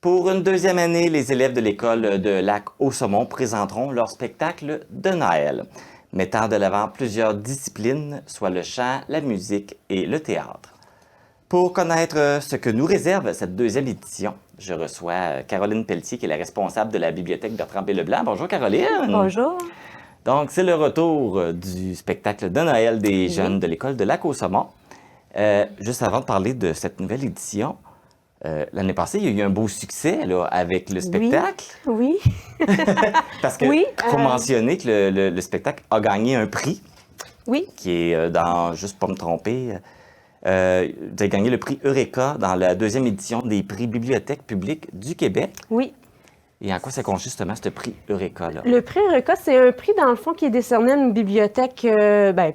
Pour une deuxième année, les élèves de l'école de Lac-Au-Saumon présenteront leur spectacle de Noël, mettant de l'avant plusieurs disciplines, soit le chant, la musique et le théâtre. Pour connaître ce que nous réserve cette deuxième édition, je reçois Caroline Pelletier, qui est la responsable de la bibliothèque Bertrand B. Leblanc. Bonjour Caroline! Bonjour! Donc, c'est le retour du spectacle de Noël des jeunes de l'école de Lac-Au-Saumon. Juste avant de parler de cette nouvelle édition, l'année passée, il y a eu un beau succès là, avec le spectacle. Oui. Parce que faut mentionner que le spectacle a gagné un prix. Oui. Qui est dans, juste pour me tromper, vous avez gagné le prix Eureka dans la deuxième édition des prix Bibliothèque publique du Québec. Oui. Et en quoi ça consiste justement, ce prix Eureka-là? Le prix Eureka, c'est un prix, dans le fond, qui est décerné à une bibliothèque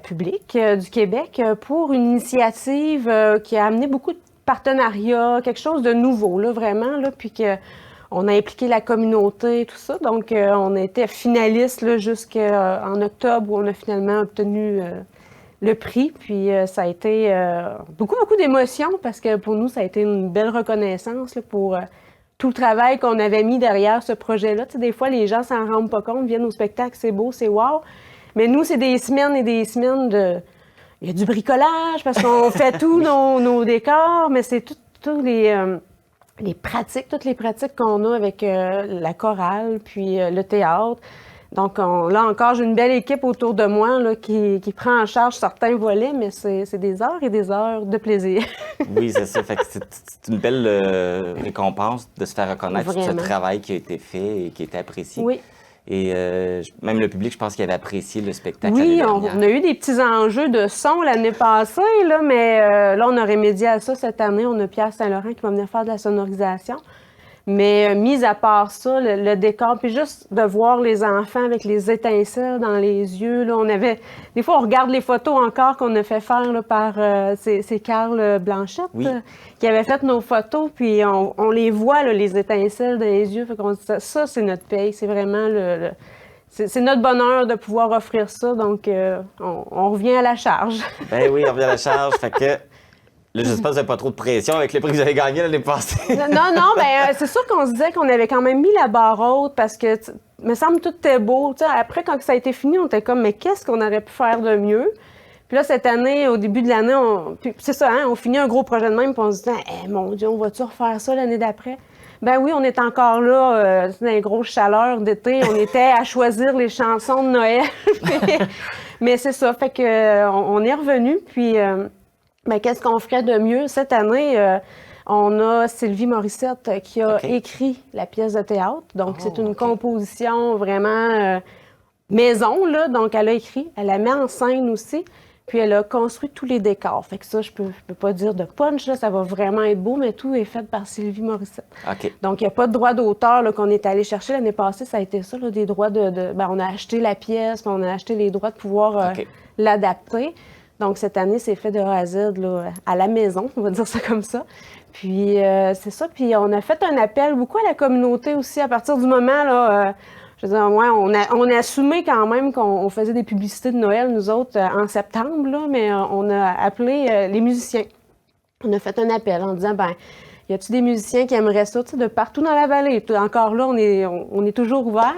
publique du Québec pour une initiative qui a amené beaucoup de partenariats, quelque chose de nouveau, là, vraiment, là, puis qu'on a impliqué la communauté, tout ça. Donc, on était finaliste jusqu'en octobre, où on a finalement obtenu le prix. Puis, ça a été beaucoup d'émotions, parce que pour nous, ça a été une belle reconnaissance là, pour tout le travail qu'on avait mis derrière ce projet-là. Tu sais, des fois, les gens s'en rendent pas compte, viennent au spectacle, c'est beau, c'est wow. Mais nous, c'est des semaines et des semaines de... Il y a du bricolage, parce qu'on fait tous nos décors, mais c'est toutes les pratiques, toutes les pratiques qu'on a avec la chorale, puis le théâtre. Donc, là encore, j'ai une belle équipe autour de moi là, qui prend en charge certains volets, mais c'est des heures et des heures de plaisir. Oui, c'est ça. Fait que c'est une belle récompense de se faire reconnaître tout ce travail qui a été fait et qui a été apprécié. Oui. Et même le public, je pense qu'il avait apprécié le spectacle. Oui, on a eu des petits enjeux de son l'année passée, là, mais là, on a remédié à ça cette année. On a Pierre Saint-Laurent qui va venir faire de la sonorisation. Mais mis à part ça, le décor, puis juste de voir les enfants avec les étincelles dans les yeux, là, on avait... Des fois, on regarde les photos encore qu'on a fait faire là, par... c'est Carl Blanchette qui avait fait nos photos, puis on les voit, là, les étincelles dans les yeux. Fait qu'on dit ça, c'est notre paye, c'est vraiment c'est notre bonheur de pouvoir offrir ça, donc on revient à la charge. Ben oui, on revient à la charge, fait que... Là, j'espère que vous n'avez pas trop de pression avec le prix que vous avez gagné l'année passée. Non, ben c'est sûr qu'on se disait qu'on avait quand même mis la barre haute parce que, me semble, tout était beau. T'sais, après, quand ça a été fini, on était comme, mais qu'est-ce qu'on aurait pu faire de mieux? Puis là, cette année, au début de l'année, c'est ça, hein, on finit un gros projet de même, puis on se dit, mon Dieu, on va-tu refaire ça l'année d'après? Ben oui, on est encore là, dans les grosses chaleurs d'été, on était à choisir les chansons de Noël. Mais c'est ça, fait que on est revenu, puis... Mais qu'est-ce qu'on ferait de mieux? Cette année, on a Sylvie Morissette qui a écrit la pièce de théâtre. Donc, c'est une composition vraiment maison, là. Donc, elle a écrit, elle la met en scène aussi, puis elle a construit tous les décors. Fait que ça, je peux pas dire de punch, là, ça va vraiment être beau, mais tout est fait par Sylvie Morissette. Donc, il n'y a pas de droit d'auteur là, qu'on est allé chercher. L'année passée, ça a été ça, là, des droits ben, on a acheté la pièce, on a acheté les droits de pouvoir l'adapter. Donc, cette année, c'est fait de A à Z, là, à la maison, on va dire ça comme ça. Puis, c'est ça. Puis, on a fait un appel beaucoup à la communauté aussi. À partir du moment, là, je veux dire, ouais, on a assumé quand même qu'on faisait des publicités de Noël, nous autres, en septembre, là, mais on a appelé les musiciens. On a fait un appel en disant, ben, y a-t-il des musiciens qui aimeraient ça, tu sais, de partout dans la vallée? Encore là, on est toujours ouvert.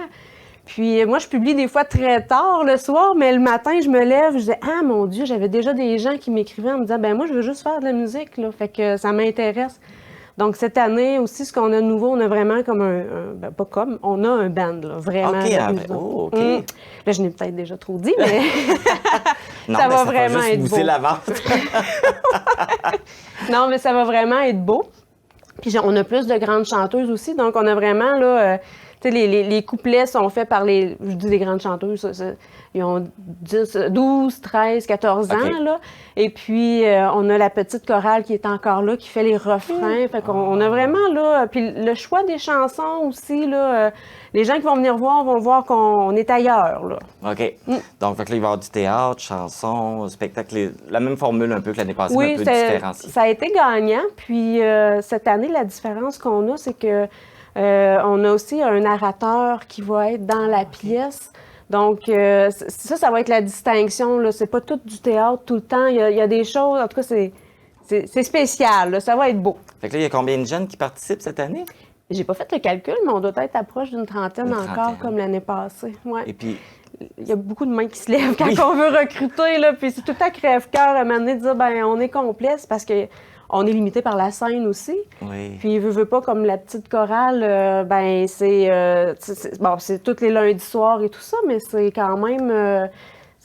Puis moi, je publie des fois très tard le soir, mais le matin, je me lève, je dis « Ah, mon Dieu, j'avais déjà des gens qui m'écrivaient en me disant « Ben moi, je veux juste faire de la musique, là, fait que ça m'intéresse. » Donc, cette année aussi, ce qu'on a de nouveau, on a vraiment comme ben, pas comme, on a un band, là, vraiment. OK. Là, je n'ai peut-être déjà trop dit, mais non, ça mais va vraiment être beau. La vente. Non, mais ça va vraiment être beau. Puis on a plus de grandes chanteuses aussi, donc on a vraiment, là... Tu sais, les couplets sont faits par je dis des grandes chanteuses, ils ont 12, 13, 14 ans, là. Et puis, on a la petite chorale qui est encore là, qui fait les refrains. Fait qu'on a vraiment, là... Puis le choix des chansons aussi, là, les gens qui vont venir voir vont voir qu'on est ailleurs, là. OK. Donc, fait que là, il va y avoir du théâtre, chansons, spectacle, la même formule un peu que l'année passée, mais un peu différenciée. Ça a été gagnant. Puis, cette année, la différence qu'on a, c'est que on a aussi un narrateur qui va être dans la pièce. Donc, ça va être la distinction, là. C'est pas tout du théâtre tout le temps. Il y a des choses, en tout cas, c'est spécial, là. Ça va être beau. Fait que là, il y a combien de jeunes qui participent cette année? J'ai pas fait le calcul, mais on doit être proche d'une trentaine Une encore, trentaine. comme l'année passée. Ouais. Et puis, Il y a beaucoup de mains qui se lèvent quand Oui. on veut recruter, là, puis c'est tout à crève-cœur à un moment donné de dire, ben on est complet, c'est parce qu'on est limité par la scène aussi. oui. Puis, veut pas, comme la petite chorale, ben bon, c'est tous les lundis soirs et tout ça, mais c'est quand même...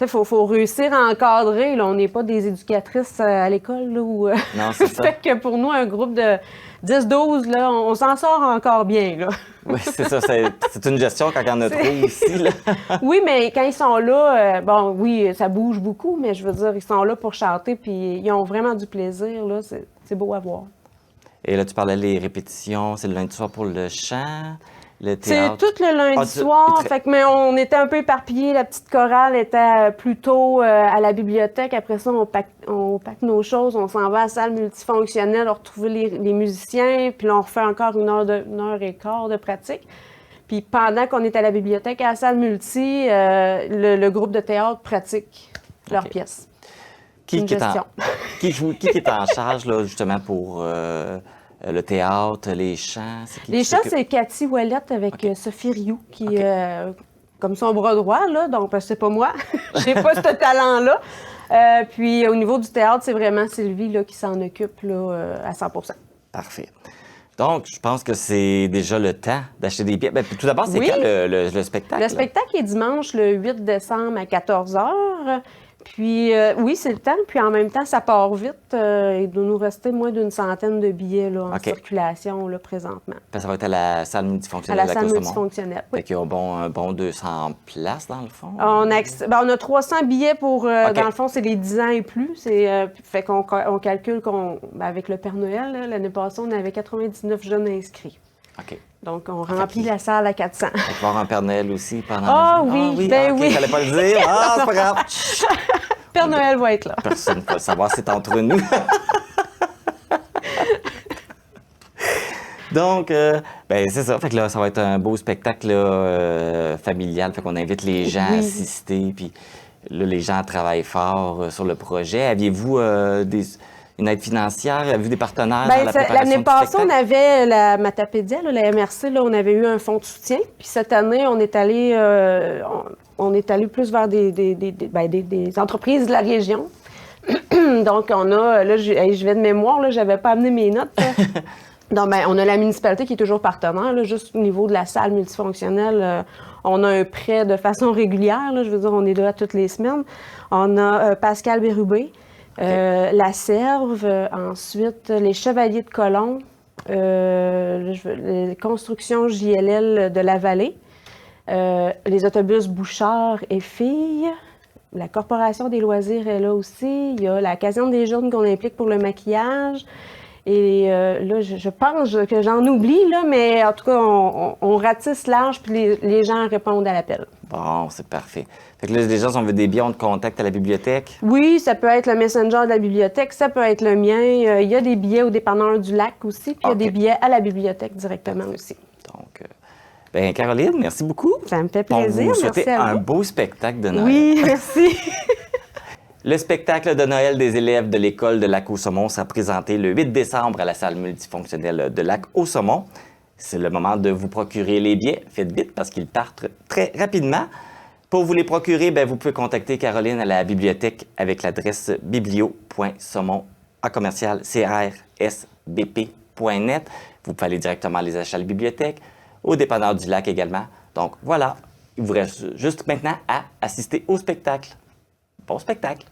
faut réussir à encadrer. Là. On n'est pas des éducatrices à l'école. Là, où, Non, c'est ça. fait que pour nous, un groupe de 10-12, là, on s'en sort encore bien. Là. Oui, c'est ça. C'est une gestion quand il y en a trop ici. Là. Oui, mais quand ils sont là, bon, oui, ça bouge beaucoup, mais je veux dire, ils sont là pour chanter, puis ils ont vraiment du plaisir. Là. C'est beau à voir. Et là, tu parlais des répétitions. C'est le lundi soir pour le chant, le C'est théâtre. tout le lundi Ah, soir, fait que, mais on était un peu éparpillés. La petite chorale était plutôt à la bibliothèque. Après ça, on pack nos choses, on s'en va à la salle multifonctionnelle, on retrouve les musiciens, puis là, on refait encore une heure et quart de pratique. Puis pendant qu'on est à la bibliothèque, à la salle multi, le groupe de théâtre pratique leurs OK. pièces. Qui Une est en, gestion. qui est en charge, là, justement, pour le théâtre, les chants? C'est qui Les qui chants, s'occupe? c'est Cathy Ouellette avec OK. Sophie Rioux, qui OK. comme son bras droit, là, donc c'est pas moi. J'ai pas ce talent-là. Puis au niveau du théâtre, c'est vraiment Sylvie là, qui s'en occupe là, à 100 Parfait. Donc, je pense que c'est déjà le temps d'acheter des billets. Bien, tout d'abord, c'est Oui. quand le spectacle? Le spectacle est dimanche le 8 décembre à 14 h. Puis oui, c'est le temps. Puis en même temps, ça part vite. Il doit nous rester moins d'une centaine de billets là, en OK. circulation là, présentement. Parce que ça va être à la salle À multifonctionnelle la de la salle Côte-Saumon. multifonctionnelle. Oui. Fait qu'il y a un bon 200 places, dans le fond. On a 300 billets pour, OK. dans le fond, c'est les 10 ans et plus. Fait qu'on on calcule avec le Père Noël, là, l'année passée, on avait 99 jeunes inscrits. OK. Donc, on remplit la salle à 400. Il va y avoir un Père Noël aussi pendant... Ah oui, ben OK, oui. Fallait pas le dire. Ah, c'est pas grave. Chut. Père Noël va être là. Personne ne peut le savoir, c'est entre nous. Donc, ben c'est ça. Fait que là, ça va être un beau spectacle là, familial. Fait qu'on invite les gens à Oui. assister. Puis là, les gens travaillent fort sur le projet. Aviez-vous une aide financière? Avez-vous des partenaires dans la préparation L'année du passée, on spectacle? avait la Matapédia, là, la MRC, là, on avait eu un fonds de soutien. Puis cette année, on est allé, plus vers des entreprises de la région. Donc, on a, là, je vais de mémoire, là, j'avais pas amené mes notes. Là. Donc, ben, on a la municipalité qui est toujours partenaire, là, juste au niveau de la salle multifonctionnelle. On a un prêt de façon régulière, là, je veux dire, on est là toutes les semaines. On a Pascal Bérubé, la Serve, ensuite les Chevaliers de Colomb, les constructions JLL de la Vallée, les autobus Bouchard et Filles. La Corporation des loisirs est là aussi. Il y a la Caserne des jeunes qu'on implique pour le maquillage. Et là, je pense que j'en oublie, là, mais en tout cas, on ratisse large, puis les gens répondent à l'appel. Bon, c'est parfait. Fait que là, les gens, si on veut des billets, on te contacte à la bibliothèque. Oui, ça peut être le messenger de la bibliothèque, ça peut être le mien. Il y a des billets au dépanneur du lac aussi, puis il y a OK. des billets à la bibliothèque directement aussi. Donc, ben Caroline, merci beaucoup. Ça me fait On plaisir. vous souhaite Merci à un vous. beau spectacle de Noël. Oui, merci. Le spectacle de Noël des élèves de l'école de Lac-au-Saumon sera présenté le 8 décembre à la salle multifonctionnelle de Lac-au-Saumon. C'est le moment de vous procurer les billets. Faites vite parce qu'ils partent très rapidement. Pour vous les procurer, ben, vous pouvez contacter Caroline à la bibliothèque avec l'adresse biblio.saumon@crsbp.net. Vous pouvez aller directement les acheter à la bibliothèque, au dépanneur du lac également. Donc voilà, il vous reste juste maintenant à assister au spectacle. Bon spectacle!